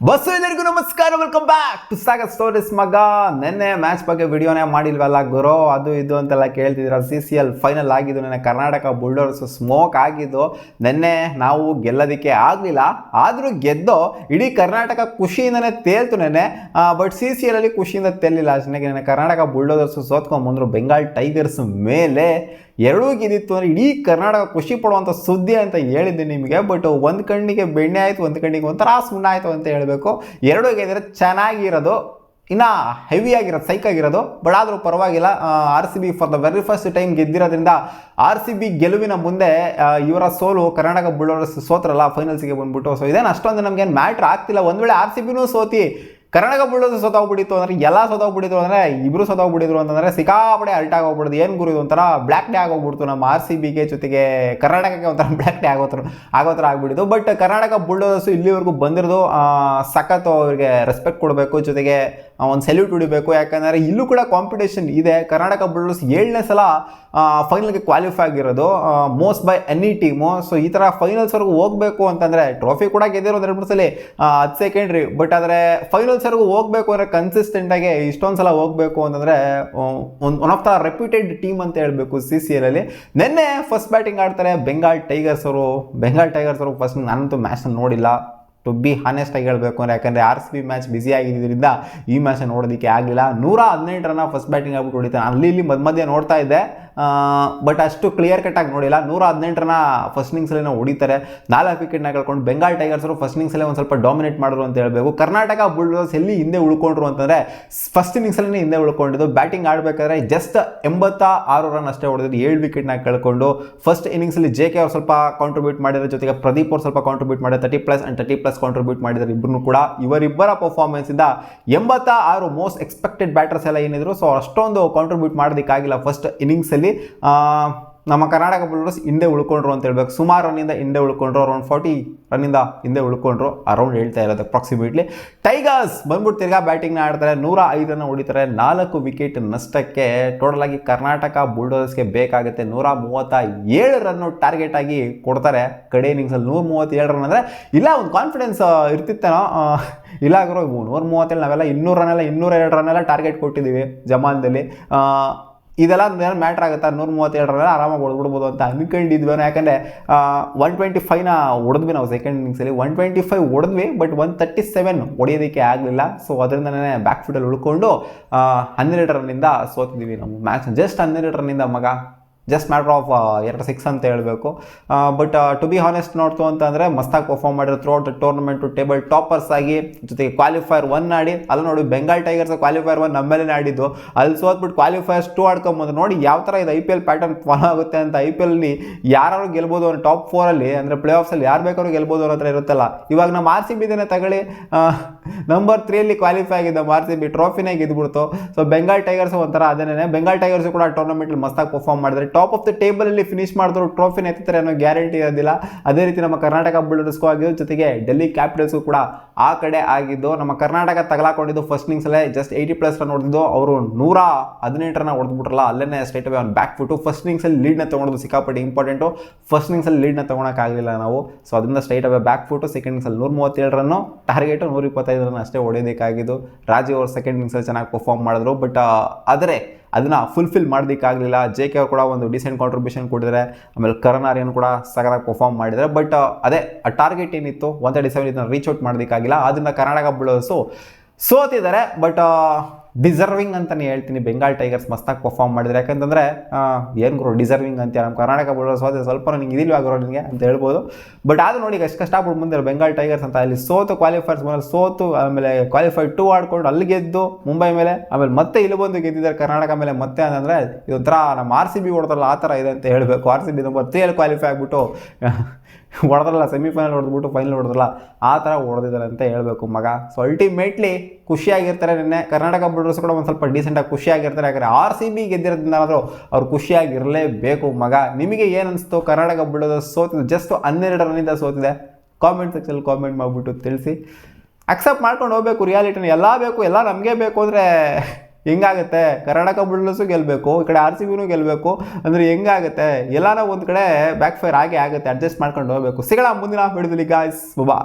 Bus ಎಲ್ಲರಿಗೂ ನಮಸ್ಕಾರ, welcome back to Sagar stories. ಮಗ ನೆನ್ನೆ ಮ್ಯಾಚ್ ಬಗ್ಗೆ ವಿಡಿಯೋನೇ ಮಾಡಿಲ್ವಲ್ಲ ಗುರು, ಅದು ಇದು ಅಂತೆಲ್ಲ ಕೇಳ್ತಿದ್ದೀರ. CCL ಫೈನಲ್ ಆಗಿದ್ದು, ನೆನ್ನೆ ಕರ್ನಾಟಕ ಬುಲ್ಡರ್ಸ್ ಸ್ಮೋಕ್ ಆಗಿದ್ದು. ನೆನ್ನೆ ನಾವು ಗೆಲ್ಲೋದಕ್ಕೆ ಆಗಲಿಲ್ಲ, ಆದರೂ ಗೆದ್ದು ಇಡೀ ಕರ್ನಾಟಕ ಖುಷಿಯಿಂದನೇ ತೇಲ್ತು ನೆನ್ನೆ. ಬಟ್ CCL ಅಲ್ಲಿ ಖುಷಿಯಿಂದ ತೇಲಿಲ್ಲ ಅಷ್ಟೇ. ನೆನ್ನೆ ಕರ್ನಾಟಕ ಬುಲ್ಡರ್ಸ್ ಸೋತ್ಕೊಂಡ್ಬಂದರು ಬೆಂಗಾಲ್ ಟೈಗರ್ಸ್ ಮೇಲೆ. ಎರಡೂ ಗೆದ್ದಿತ್ತು ಅಂದರೆ ಇಡೀ ಕರ್ನಾಟಕ ಖುಷಿ ಪಡುವಂಥ ಸುದ್ದಿ ಅಂತ ಹೇಳಿದ್ದೆ ನಿಮಗೆ. ಬಟ್ ಒಂದು ಕಣ್ಣಿಗೆ ಬೆಣ್ಣೆ ಆಯಿತು, ಒಂದು ಕಣ್ಣಿಗೆ ಒಂಥರ ಸುಣ್ಣ ಆಯಿತು ಅಂತ ಹೇಳಬೇಕು. ಎರಡೂ ಗೆದ್ದರೆ ಚೆನ್ನಾಗಿರೋದು, ಇನ್ನು ಹೆವಿಯಾಗಿರೋದು, ಸೈಕಾಗಿರೋದು. ಬಟ್ ಆದರೂ ಪರವಾಗಿಲ್ಲ. RCB for the very first time ಗೆದ್ದಿರೋದ್ರಿಂದ RCB ಗೆಲುವಿನ ಮುಂದೆ ಇವರ ಸೋಲು, ಕರ್ನಾಟಕ ಬುಲ್ಡರ್ಸ್ ಸೋತ್ರಲ್ಲ ಫೈನಲ್ಸ್ಗೆ ಬಂದ್ಬಿಟ್ಟು. ಸೊ ಇದೇನು ಅಷ್ಟೊಂದು ನಮಗೇನು ಮ್ಯಾಟ್ರ್ ಆಗ್ತಿಲ್ಲ. ಒಂದು ವೇಳೆ RCBನೂ ಸೋತಿ ಕರ್ನಾಟಕ ಬುಲ್ಡರ್ಸ್ ಸೋತೋಗ್ಬಿಟ್ಟಿತ್ತು ಅಂದರೆ, ಎಲ್ಲ ಸೋತೋಗ್ಬಿಟ್ಟಿದ್ರು ಅಂದರೆ, ಇಬ್ಬರು ಸೋತೋಗ್ಬಿಟ್ಟಿದ್ರು ಅಂತಂದರೆ ಸಿಕ್ಕಾಪಡೆ ಅಲ್ಟಾಗಿ ಹೋಗ್ಬಿಡ್ದು. ಏನು ಗುರು, ಒಂಥರ ಬ್ಲ್ಯಾಕ್ ಡೇ ಆಗೋಗ್ಬಿಡ್ತು ನಮ್ಮ RCBಗೆ, ಜೊತೆಗೆ ಕರ್ನಾಟಕಕ್ಕೆ ಒಂಥರ ಬ್ಲ್ಯಾಕ್ ಡೇ ಆಗೋ ಥರ ಆಗ್ಬಿಟ್ಟಿತ್ತು. ಬಟ್ ಕರ್ನಾಟಕ ಬುಲ್ಡರ್ಸು ಇಲ್ಲಿವರೆಗೂ ಬಂದಿರೋದು ಸಖತ್ತು, ಅವರಿಗೆ ರೆಸ್ಪೆಕ್ಟ್ ಕೊಡಬೇಕು, ಜೊತೆಗೆ ಒಂದು ಸೆಲ್ಯೂಟ್ ಹೊಡಿಬೇಕು. ಯಾಕಂದರೆ ಇಲ್ಲೂ ಕೂಡ ಕಾಂಪಿಟೇಷನ್ ಇದೆ. ಕರ್ನಾಟಕ ಬುಲ್ಡರ್ಸ್ 7ನೇ ಸಲ ಫೈನಲ್ಗೆ ಕ್ವಾಲಿಫೈ ಆಗಿರೋದು, most by any team. So ಈ ಥರ ಫೈನಲ್ಸ್ವರೆಗೂ ಹೋಗಬೇಕು ಅಂತಂದರೆ, ಟ್ರೋಫಿ ಕೂಡ ಗೆದ್ದಿರೋ 2-3 ಸಲ, ಅದು ಸೆಕೆಂಡ್ರಿ. ಬಟ್ ಆದರೆ ಫೈನಲ್ಸ್ವರೆಗೂ ಹೋಗಬೇಕು ಅಂದರೆ ಕನ್ಸಿಸ್ಟೆಂಟಾಗಿ ಇಷ್ಟೊಂದು ಸಲ ಹೋಗಬೇಕು ಅಂತಂದರೆ one of the reputed team ಅಂತ ಹೇಳಬೇಕು CCL ಅಲ್ಲಿ. ನಿನ್ನೆ ಫಸ್ಟ್ ಬ್ಯಾಟಿಂಗ್ ಆಡ್ತಾರೆ ಬೆಂಗಾಲ್ ಟೈಗರ್ಸ್ ಅವರು. ಫಸ್ಟ್ ನಾನಂತೂ ಮ್ಯಾಚ್ನ ನೋಡಿಲ್ಲ, ಟು ಬಿ ಹಾನೆಸ್ಟ್ ಆಗಿ ಹೇಳಬೇಕು ಅಂದರೆ. ಯಾಕಂದರೆ RCB ಮ್ಯಾಚ್ ಬ್ಯುಸಿ ಆಗಿದ್ದರಿಂದ ಈ ಮ್ಯಾಚ್ನ ನೋಡೋದಕ್ಕೆ ಆಗಲಿಲ್ಲ. 118 ರನ್ನ ಫಸ್ಟ್ ಬ್ಯಾಟಿಂಗ್ ಆಗ್ಬಿಟ್ಟು ಹೊಡಿತಾನೆ. ಅಲ್ಲಿ ಮಧ್ಯ ನೋಡ್ತಾ ಇದ್ದೆ, ಬಟ್ ಅಷ್ಟು ಕ್ಲಿಯರ್ ಕಟ್ಟಾಗಿ ನೋಡಿಲ್ಲ. 118 ರನ್ನ ಫಸ್ಟ್ ಇನ್ನಿಂಗ್ಸಲ್ಲಿ ಹೊಡಿತಾರೆ. 4 ವಿಕೆಟ್ನ ಕಳ್ಕೊಂಡು ಬೆಂಗಾಲ್ ಟೈಗರ್ಸರು ಫಸ್ಟ್ ಇನ್ನಿಂಗ್ಸಲ್ಲೇ ಒಂದು ಸ್ವಲ್ಪ ಡಾಮಿನೇಟ್ ಮಾಡಿದ್ರು ಅಂತ ಹೇಳಬೇಕು. ಕರ್ನಾಟಕ ಬುಲ್ಡರ್ಸ್ ಎಲ್ಲಿ ಹಿಂದೆ ಉಳ್ಕೊಂಡ್ರು ಅಂತಂದರೆ, ಫಸ್ಟ್ ಇನ್ನಿಂಗ್ಸಲ್ಲೇ ಹಿಂದೆ ಉಳ್ಕೊಂಡಿದ್ದು. ಬ್ಯಾಟಿಂಗ್ ಆಡಬೇಕಾದ್ರೆ ಜಸ್ಟ್ 86 ರನ್ ಅಷ್ಟೇ ಹೊಡೆದಿದ್ದು, 7 ವಿಕೆಟ್ನ ಕಳ್ಕೊಂಡು. ಫಸ್ಟ್ ಇನ್ನಿಂಗ್ಸಲ್ಲಿ JK ಅವ್ರು ಸ್ವಲ್ಪ ಕಾಂಟ್ರಿಬ್ಯೂಟ್ ಮಾಡಿದ್ರು, ಜೊತೆಗೆ ಪ್ರದೀಪ್ ಅವ್ರು ಸ್ವಲ್ಪ ಕಾಂಟ್ರಿಬ್ಯೂಟ್ ಮಾಡಿದ್ರು. 30+ ಕಾಂಟ್ರಿಬ್ಯೂಟ್ ಮಾಡಿದ್ದಾರೆ ಇಬ್ಬರು ಕೂಡ. ಇವರಿಬ್ಬರ ಪರ್ಫಾರ್ಮೆನ್ಸ್ ಇಂದ 86 ಮೋಸ್ಟ್ ಎಕ್ಸ್ಪೆಕ್ಟೆಡ್ ಬ್ಯಾಟರ್ಸ್ ಎಲ್ಲ ಏನಿದ್ರು, ಸೊ ಅಷ್ಟೊಂದು ಕಾಂಟ್ರಿಬ್ಯೂಟ್ ಮಾಡೋದಕ್ಕಾಗಿಲ್ಲ ಫಸ್ಟ್ ಇನ್ನಿಂಗ್ಸ್ ಅಲ್ಲಿ. ನಮ್ಮ ಕರ್ನಾಟಕ ಬುಲ್ಡರ್ಸ್ ಹಿಂದೆ ಉಳ್ಕೊಂಡ್ರು ಅಂತ ಹೇಳ್ಬೇಕು. ಸುಮಾರು ರನ್ನಿಂದ ಹಿಂದೆ ಉಳ್ಕೊಂಡ್ರು, ಅರೌಂಡ್ 40 ರನ್ನಿಂದ ಹಿಂದೆ ಉಳ್ಕೊಂಡ್ರು, ಅರೌಂಡ್ ಹೇಳ್ತಾ ಇರೋದು ಅಪ್ರಾಕ್ಸಿಮೇಟ್ಲಿ. ಟೈಗರ್ಸ್ ಬಂದ್ಬಿಟ್ಟು ತಿರ್ಗಾ ಬ್ಯಾಟಿಂಗ್ನ ಆಡ್ತಾರೆ, 105 ರನ್ ಹೊಡಿತಾರೆ, 4 ವಿಕೆಟ್ ನಷ್ಟಕ್ಕೆ. ಟೋಟಲ್ ಆಗಿ ಕರ್ನಾಟಕ ಬುಲ್ಡರ್ಸ್ಗೆ ಬೇಕಾಗುತ್ತೆ 137 ರನ್ನು ಟಾರ್ಗೆಟ್ ಆಗಿ ಕೊಡ್ತಾರೆ ಕಡೆ ಇನ್ನಿಂಗ್ಸಲ್ಲಿ. 137 ರನ್ ಅಂದರೆ ಇಲ್ಲ, ಒಂದು ಕಾನ್ಫಿಡೆನ್ಸ್ ಇರ್ತಿತ್ತೇನೋ. ಇಲ್ಲ ಗುರು, 137 ನಾವೆಲ್ಲ 200 ರನ್ನೆಲ್ಲ 202 ರನ್ನೆಲ್ಲ ಟಾರ್ಗೆಟ್ ಕೊಟ್ಟಿದ್ದೀವಿ ಜಮಾನ್ದಲ್ಲಿ. ಇದೆಲ್ಲ ಮ್ಯಾಟ್ರ್ ಆಗುತ್ತೆ. 137 ರನ್ನೆಲ್ಲ ಆರಾಮಾಗಿ ಹೊಡೆದ್ಬಿಡ್ಬೋದು ಅಂತ ಅನ್ಕೊಂಡಿದ್ವಿ. ಯಾಕಂದರೆ 125ನ ಹೊಡೆದ್ವಿ ನಾವು ಸೆಕೆಂಡ್ ಇನ್ನಿಂಗ್ಸಲ್ಲಿ. 125 ಹೊಡೆದ್ವಿ, ಬಟ್ 137 ಹೊಡೆಯೋದಕ್ಕೆ ಆಗಲಿಲ್ಲ. ಸೊ ಅದರಿಂದನೇ ಬ್ಯಾಕ್ ಫುಟಲ್ಲಿ ಉಳ್ಕೊಂಡು 12 ರನ್ನಿಂದ ಸೋತಿದ್ದೀವಿ ನಾವು ಮ್ಯಾಚ್. ಜಸ್ಟ್ 12 ರನ್ನಿಂದ ಮಗ, ಜಸ್ಟ್ ಮ್ಯಾಟ್ರ್ ಆಫ್ 2 6 ಅಂತ ಹೇಳಬೇಕು. ಬಟ್ ಟು ಬಿ ಹಾನೆಸ್ಟ್ ನೋಡ್ತು ಅಂತಂದರೆ ಮಸ್ತಾಗಿ ಪರ್ಫಾರ್ಮ್ ಮಾಡಿದ್ರು through out the tournament. Table toppers ಆಗಿ, ಜೊತೆಗೆ ಕ್ವಾಲಿಫೈರ್ 1 ಆಡಿ, ಅಲ್ಲಿ ನೋಡಿ ಬೆಂಗಾಲ್ ಟೈಗರ್ಸ್ ಕ್ವಾಲಿಫೈರ್ 1 ನಮ್ಮೇಲೆ ಆಡಿದ್ದು, ಅಲ್ಲಿ ಸೋತ್ಬಿಟ್ಟು ಕ್ವಾಲಿಫೈರ್ಸ್ 2 ಆಡ್ಕೊಂಬಂದು. ನೋಡಿ ಯಾವ ಥರ ಇದು IPL ಪ್ಯಾಟರ್ನ್ ಫಾಲೋ ಆಗುತ್ತೆ ಅಂತ. IPL ಯಾರು ಗೆಲ್ಬೋದು ಅನ್ನೋ ಟಾಪ್ 4ಅಲ್ಲಿ, ಅಂದರೆ ಪ್ಲೇ ಆಫ್ಸಲ್ಲಿ ಯಾರು ಬೇಕಾದ್ರೂ ಗೆಲ್ಬೋದು ಅನ್ನೋ ಥರ ಇರುತ್ತಲ್ಲ. ಇವಾಗ ನಮ್ಮ RCBನೇ ತಗೊಳ್ಳಿ, ನಂಬರ್ 3 ಕ್ವಾಲಿಫೈ ಆಗಿದ್ದ RCB ಟ್ರೋಫಿನೇ ಗೆದ್ಬಿಡ್ತು. ಸೊ ಬೆಂಗಾಲ್ ಟೈಗರ್ಸ್ ಒಂಥರ ಅದೇನೇ. ಬೆಂಗಾಲ್ ಟೈಗರ್ಸ್ ಕೂಡ ಟೂರ್ನಮೆಂಟಲ್ಲಿ ಮಸ್ತಾಗಿ ಪರ್ಫಾರ್ಮ್ ಮಾಡಿದ್ರೆ, ಟಾಪ್ ಆಫ್ ದ ಟೇಬಲ್ ಅಲ್ಲಿ ಫಿನಿಶ್ ಮಾಡಿದ್ರು ಟ್ರೋಫಿನ ಎತ್ತಾರೆ ಅನ್ನೋ ಗ್ಯಾರಂಟಿ ಇರೋದಿಲ್ಲ. ಅದೇ ರೀತಿ ನಮ್ಮ ಕರ್ನಾಟಕ ಬುಲ್ಡರ್ಸ್ಗೂ ಆಗಿದ್ದು, ಜೊತೆಗೆ ಡೆಲ್ಲಿ ಕ್ಯಾಪಿಟಲ್ಸ್ಗೂ ಕೂಡ ಆ ಕಡೆ ಆಗಿದ್ದು. ನಮ್ಮ ಕರ್ನಾಟಕ ತಗಲಾಕೊಂಡಿದ್ದು ಫಸ್ಟ್ ಇನ್ನಿಂಗ್ಸಲ್ಲೇ ಜಸ್ಟ್ 80+ ರನ್ ಹೊಡೆದಿದ್ದು, ಅವರು 118 ರನ್ ಹೊಡೆದ್ಬಿಟ್ರಲ್ಲ, ಅಲ್ಲೇ ಸ್ಟ್ರೈಟ್ ಅವೇ ಒಂದು ಬ್ಯಾಕ್ ಫುಟು. ಫಸ್ಟ್ ಇನ್ನಿಂಗ್ಸಲ್ಲಿ ಲೀಡ್ನ ತೊಗೊಳೋದು ಸಿಕ್ಕಾಪಟ್ಟೆ ಇಂಪಾರ್ಟೆಂಟು. ಫಸ್ಟ್ ಇನ್ನಿಂಗ್ಸಲ್ಲಿ ಲೀಡ್ನ ತೊಗೊಳಕ್ಕಾಗಲಿಲ್ಲ ನಾವು. ಸೊ ಅದರಿಂದ straight away back foot. Second ಇನ್ನಿಂಗ್ಸಲ್ಲಿ 137 ರನ್ನು ಟಾರ್ಗೆಟು, 125 ರನ್ ಅಷ್ಟೇ ಹೊಡೆಯೋದಕ್ಕಾಗಿದ್ದು. ರಾಜೀವ್ ಅವರು ಸೆಕೆಂಡ್ ಇನ್ನಿಂಗ್ಸಲ್ಲಿ ಚೆನ್ನಾಗಿ ಪರ್ಫಾರ್ಮ್ ಮಾಡಿದ್ರು, ಬಟ್ ಆದರೆ ಅದನ್ನು ಫುಲ್ಫಿಲ್ ಮಾಡೋದಕ್ಕಾಗಲಿಲ್ಲ. JK ಅವರು ಕೂಡ ಒಂದು ಡಿಸೆಂಟ್ ಕಾಂಟ್ರಿಬ್ಯೂಷನ್ ಕೊಟ್ಟಿದ್ದಾರೆ. ಆಮೇಲೆ ಕರಣ್ ಆರ್ಯನ್ ಕೂಡ ಸಖತ್ತಾಗಿ ಪರ್ಫಾರ್ಮ್ ಮಾಡಿದ್ದಾರೆ. ಬಟ್ ಅದೇ ಆ ಟಾರ್ಗೆಟ್ ಏನಿತ್ತು 137 ಇದನ್ನು ರೀಚ್ ಔಟ್ ಮಾಡೋದಕ್ಕಾಗಿಲ್ಲ. ಅದರಿಂದ ಕರ್ನಾಟಕ ಬುಲ್ಡರ್ಸು ಸೋತಿದ್ದಾರೆ. ಬಟ್ ಡಿಸರ್ವಿಂಗ್ ಅಂತಲೇ ಹೇಳ್ತೀನಿ. ಬೆಂಗಾಲ್ ಟೈಗರ್ಸ್ ಮಸ್ತಾಗಿ ಪರ್ಫಾರ್ಮ್ ಮಾಡಿದ್ದಾರೆ. ಯಾಕಂತಂದರೆ ಏನು ಗುರು ಡಿಸರ್ವಿಂಗ್ ಅಂತೀಯ, ನಮ್ಮ ಕರ್ನಾಟಕ ಬುಲ್ಡರ್ಸ್ ಸೋತೆ ಸ್ವಲ್ಪ ನಿಂಗೆ ಇದಿಲ್ವಾಗಿರೋ ನಿನಗೆ ಅಂತ ಹೇಳ್ಬೋದು. ಬಟ್ ಆದರೂ ನೋಡಿ ಎಷ್ಟು ಕಷ್ಟಪಟ್ಟು ಮುಂದೆ ಬೆಂಗಾಲ್ ಟೈಗರ್ಸ್ ಅಂತ. ಅಲ್ಲಿ ಸೋತು ಕ್ವಾಲಿಫೈರ್ಸ್ ಮೇಲೆ ಸೋತು, ಆಮೇಲೆ ಕ್ವಾಲಿಫೈ 2 ಆಡ್ಕೊಂಡು ಅಲ್ಲಿ ಗೆದ್ದು ಮುಂಬೈ ಮೇಲೆ, ಆಮೇಲೆ ಮತ್ತೆ ಇಲ್ಲಿ ಬಂದು ಗೆದ್ದಿದ್ದಾರೆ ಕರ್ನಾಟಕ ಮೇಲೆ ಮತ್ತೆ. ಅಂತಂದರೆ ಇದೊಂಥರ ನಮ್ಮ RCB ಹೊಡೆದ್ರಲ್ಲ ಆ ಥರ ಇದೆ ಅಂತ ಹೇಳಬೇಕು. RCB ನಂಬರ್ 3 ಕ್ವಾಲಿಫೈ ಆಗಿಬಿಟ್ಟು ಹೊಡೆದ್ರಲ್ಲ, ಸೆಮಿಫೈನಲ್ ಹೊಡೆದ್ಬಿಟ್ಟು ಫೈನಲ್ ಹೊಡೆದ್ರಲ್ಲ, ಆ ಥರ ಹೊಡೆದಿದ್ದಾರೆ ಅಂತ ಹೇಳಬೇಕು ಮಗ. ಸೊ ಅಲ್ಟಿಮೇಟ್ಲಿ ಖುಷಿಯಾಗಿರ್ತಾರೆ. ನಿನ್ನೆ ಕರ್ನಾಟಕ ಬುಲ್ಡರ್ಸ್ ಕೂಡ ಒಂದು ಸ್ವಲ್ಪ ಡೀಸೆಂಟಾಗಿ ಖುಷಿಯಾಗಿರ್ತಾರೆ. ಯಾಕಂದರೆ RCB ಗೆದ್ದಿರೋದ್ರಿಂದಾದರೂ ಅವ್ರು ಖುಷಿಯಾಗಿರಲೇಬೇಕು ಮಗ. ನಿಮಗೆ ಏನು ಅನಿಸ್ತು? ಕರ್ನಾಟಕ ಬುಲ್ಡರ್ಸ್ ಸೋತಿದ್ದು ಜಸ್ಟ್ 12 ರನ್ನಿಂದ ಸೋತಿದೆ. ಕಾಮೆಂಟ್ ಸೆಕ್ಷನಲ್ಲಿ ಕಾಮೆಂಟ್ ಮಾಡಿಬಿಟ್ಟು ತಿಳಿಸಿ. ಅಕ್ಸೆಪ್ಟ್ ಮಾಡ್ಕೊಂಡು ಹೋಗಬೇಕು ರಿಯಾಲಿಟಿನ. ಎಲ್ಲ ಬೇಕು, ಎಲ್ಲ ನಮಗೆ ಬೇಕು ಅಂದರೆ ಹೆಂಗಾಗುತ್ತೆ? ಕರ್ನಾಟಕ ಬುಲ್ಡರ್ಸು ಗೆಲ್ಲಬೇಕು, ಈ ಕಡೆ RCBನೂ ಗೆಲ್ಲಬೇಕು ಅಂದರೆ ಹೆಂಗಾಗುತ್ತೆ? ಎಲ್ಲಾನ ಒಂದು ಕಡೆ ಬ್ಯಾಕ್ ಫೈರ್ ಆಗೇ ಆಗುತ್ತೆ. ಅಡ್ಜಸ್ಟ್ ಮಾಡ್ಕೊಂಡು ಹೋಗಬೇಕು. ಸಿಗೋಣ ಮುಂದಿನ ವಿಡಿಯೋದಲ್ಲಿ ಗಾಯ್ಸ್. ಬಾ.